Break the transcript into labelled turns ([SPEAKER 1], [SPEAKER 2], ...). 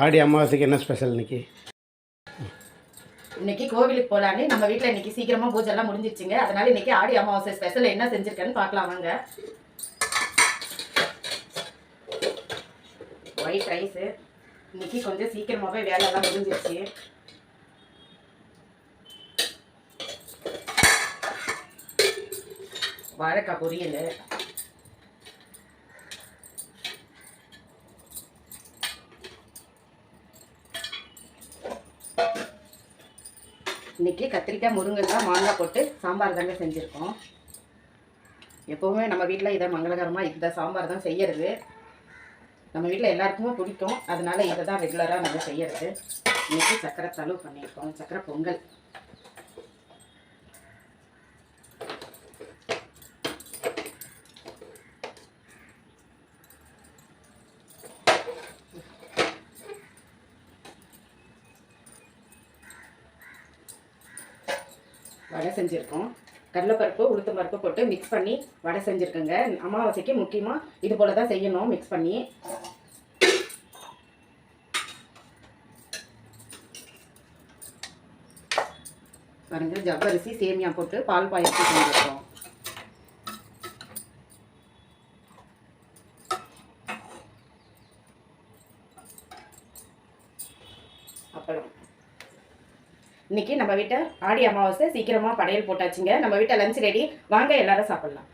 [SPEAKER 1] ஆடி அமாவாசைக்கு என்ன ஸ்பெஷல் இன்னைக்கு?
[SPEAKER 2] இன்னைக்கு கோவிலுக்கு போகலான்னு நம்ம வீட்டில் இன்னைக்கு சீக்கிரமாக பூஜை எல்லாம் முடிஞ்சிருச்சுங்க. அதனால இன்னைக்கு ஆடி அமாவாசை ஸ்பெஷல் என்ன செஞ்சுருக்கேன்னு பார்க்கலாம் வாங்க. ஒயிட் ரைஸு இன்னைக்கு கொஞ்சம் சீக்கிரமாகவே வேலையெல்லாம் முடிஞ்சிருச்சு. வாழைக்காய் பொரியல், இன்னைக்கு கத்திரிக்காய் முருங்கைக்காய் மாங்காய் போட்டு சாம்பார் தாங்க செஞ்சுருக்கோம். எப்போவுமே நம்ம வீட்டில் இதை மங்களகரமாக இந்த சாம்பார் தான் செய்யறது. நம்ம வீட்டில் எல்லாருக்குமே பிடிக்கும், அதனால இதை தான் ரெகுலராக நம்ம செய்யறது. இன்னைக்கு சக்கரை தழுவு பண்ணியிருக்கோம், சக்கரை பொங்கல். வடை செஞ்சுருக்கோம். கடலைப்பருப்பு உளுத்தம் பருப்பு போட்டு மிக்ஸ் பண்ணி வடை செஞ்சுருக்கோங்க. அமாவாசைக்கு முக்கியமாக இது போல் தான் செய்யணும், மிக்ஸ் பண்ணி. பாருங்க, ஜவ்வரிசி சேமியா போட்டு பால் பாயசம் செஞ்சுருக்கோம். அப்புறம் இன்னைக்கு நம்ம வீட்டை ஆடி அமாவாசை சீக்கிரமாக படையல் போட்டாச்சுங்க. நம்ம வீட்டை லஞ்ச் ரெடி, வாங்க எல்லாரும் சாப்பிட்லாம்.